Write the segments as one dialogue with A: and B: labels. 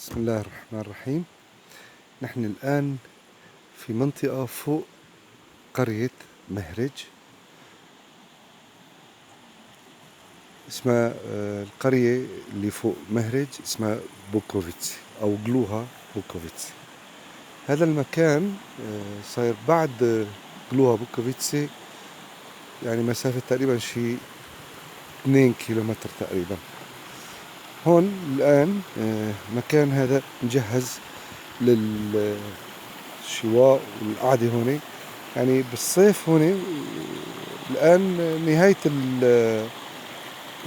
A: بسم الله الرحمن الرحيم. نحن الآن في منطقة فوق قرية مهرج، اسمها القرية اللي فوق مهرج اسمها بوكوفيتس أو جلوها بوكوفيتس. هذا المكان صاير بعد جلوها بوكوفيتس، يعني مسافة تقريبا شي 2 كيلومتر تقريبا. هون الآن مكان هذا مجهز للشواء والقعدة هون. يعني بالصيف هون الآن نهاية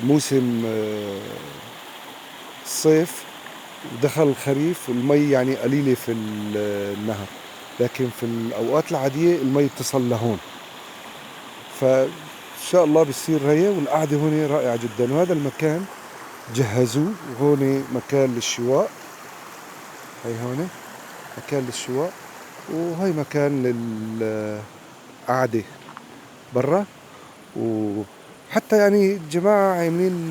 A: موسم الصيف ودخل الخريف، المي يعني قليلة في النهر، لكن في الأوقات العادية المي بتصل لهون، فإن شاء الله بيصير هي. والقعدة هون رائعة جدا، وهذا المكان جهزوه، وهون مكان للشواء. هي هون مكان للشواء، وهي مكان للقعدة برا. وحتى يعني الجماعة عاملين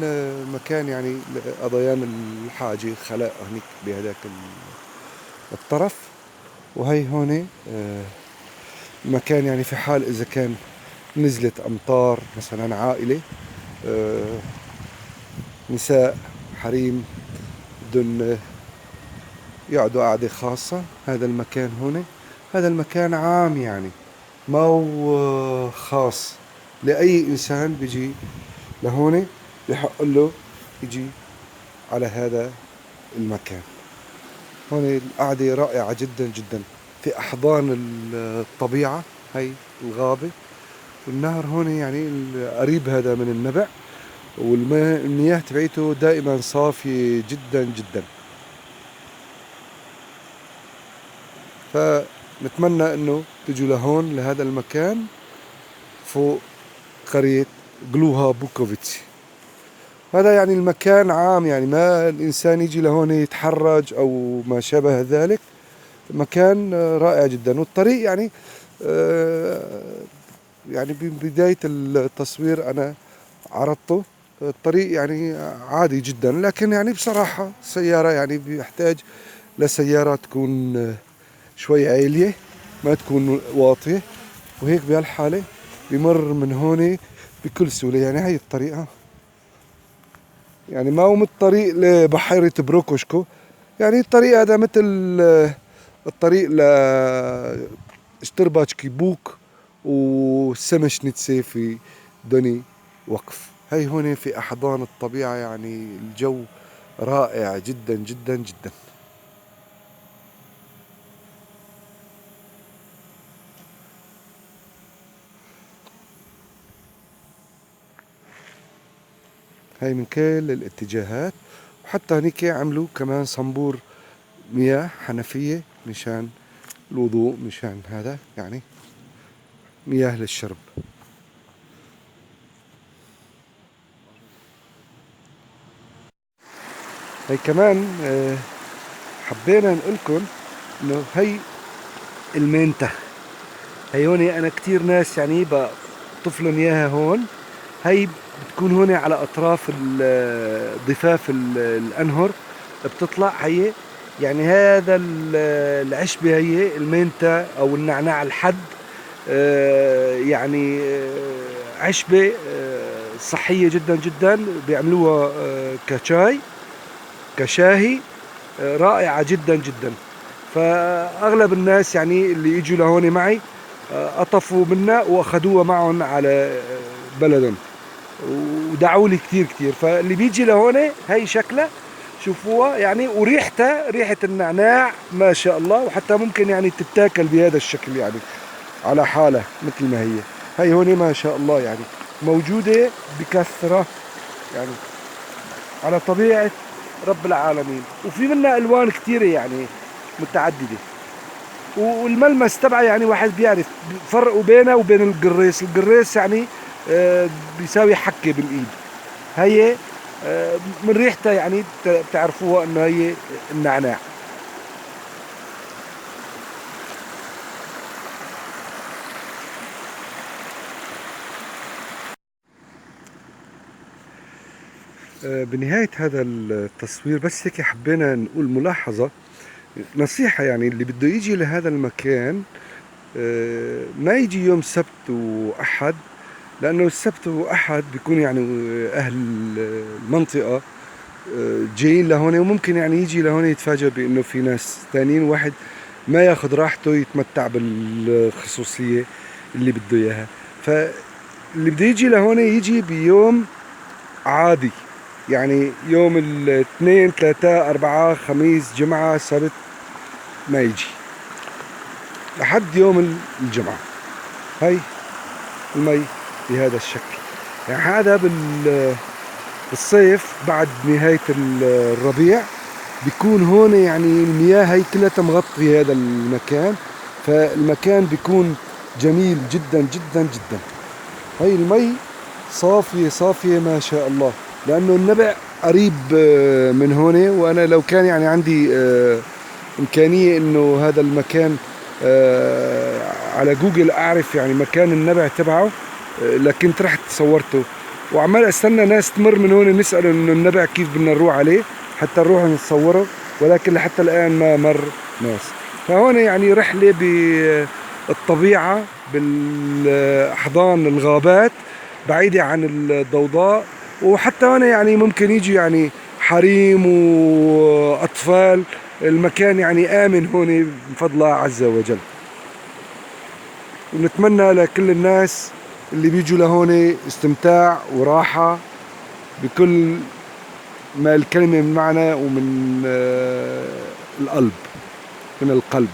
A: مكان يعني لقضيان الحاجة، خلاء هنيك بهداك الطرف. وهي هون مكان يعني في حال إذا كان نزلت أمطار مثلا، عائلة نساء حريم بدهم يقعدوا قعدة خاصة، هذا المكان هون. هذا المكان عام، يعني ما هو خاص لأي إنسان بيجي لهون بحق له يجي على هذا المكان. هون القعدة رائعة جدا جدا في أحضان الطبيعة. هي الغابة والنهر هون يعني قريب هذا من النبع، والمياه تبعيته دائما صافية جدا جدا. فنتمنى انه تجوا لهون لهذا المكان فوق قرية جلوها بوكوفيتش. هذا يعني المكان عام، يعني ما الإنسان يجي لهون يتحرج أو ما شابه ذلك. مكان رائع جدا. والطريق يعني ببداية التصوير أنا عرضته. الطريق يعني عادي جدا، لكن يعني بصراحة سيارة يعني بيحتاج لسيارة تكون شوي عالية، ما تكون واطية. وهيك بهالحالة بمر من هون بكل سهولة. يعني هاي الطريقة يعني ما هو الطريق لبحيرة بروكوشكو، يعني الطريق هذا مثل الطريق ل شترباتشكي بوك وسمشنيتسي في دوني وقف. هاي هون في أحضان الطبيعة، يعني الجو رائع جدا جدا جدا. هاي من كل الاتجاهات. وحتى هنيك عملوا كمان صنبور مياه حنفية مشان الوضوء، مشان هذا يعني مياه للشرب. هي كمان حبينا نقولكم انه هي المينتا. هي هون انا كتير ناس يعني بطفلن اياها هون. هي بتكون هون على اطراف ضفاف الانهر بتطلع. هي يعني هذا العشبة هي المينتا او النعناع الحد. يعني عشبة صحية جدا جدا. بيعملوها كشاي، كشاهي، رائعة جدا جدا. فأغلب الناس يعني اللي يجوا لهون معي قطفوا منها وأخذوها معهم على بلدهم، ودعوا لي كتير كتير. فاللي بيجي لهون هي شكلها شوفوها يعني، وريحتها ريحة النعناع ما شاء الله. وحتى ممكن يعني تتاكل بهذا الشكل يعني على حالة مثل ما هي. هي هون ما شاء الله يعني موجودة بكثرة، يعني على طبيعة رب العالمين. وفي منها ألوان كثيرة يعني متعددة. والملمس تبعها يعني واحد بيعرف فرقوا بينها وبين القريص. القريص يعني بيساوي حكة بالإيد. هي من ريحتها يعني بتعرفوها إنه هي النعناع. بنهاية هذا التصوير بس هيك حبينا نقول ملاحظة، نصيحة يعني اللي بده يجي لهذا المكان ما يجي يوم سبت وأحد، لأنه السبت وأحد بيكون يعني أهل المنطقة جايين لهون، وممكن يعني يجي لهون يتفاجأ بأنه في ناس تانيين، واحد ما ياخذ راحته يتمتع بالخصوصية اللي بده إياها. فاللي بده يجي لهون يجي بيوم عادي، يعني يوم الاثنين ثلاثة أربعة خميس جمعة سبت ما يجي لحد يوم الجمعة. هاي المي بهذا الشكل. يعني هذا بالصيف بعد نهاية الربيع بيكون هون يعني المياه هي كلها مغطية هذا المكان، فالمكان بيكون جميل جدا جدا جدا. هاي المي صافية صافية ما شاء الله، لأنه النبع قريب من هون، وأنا لو كان يعني عندي إمكانية إنه هذا المكان على جوجل أعرف يعني مكان النبع تبعه، لكن رحت صورته وعمال استنى ناس تمر من هون نسأله إنه النبع كيف بدنا نروح عليه حتى نروح نصوره، ولكن لحتى الآن ما مر ناس. فهون يعني رحلة بالطبيعة بالأحضان الغابات بعيدة عن الضوضاء، وحتى هون يعني ممكن يجي يعني حريم وأطفال، المكان يعني آمن هون بفضل الله عز وجل. ونتمنى لكل الناس اللي بيجوا لهون استمتاع وراحة بكل ما الكلمة من معنى ومن القلب، من القلب.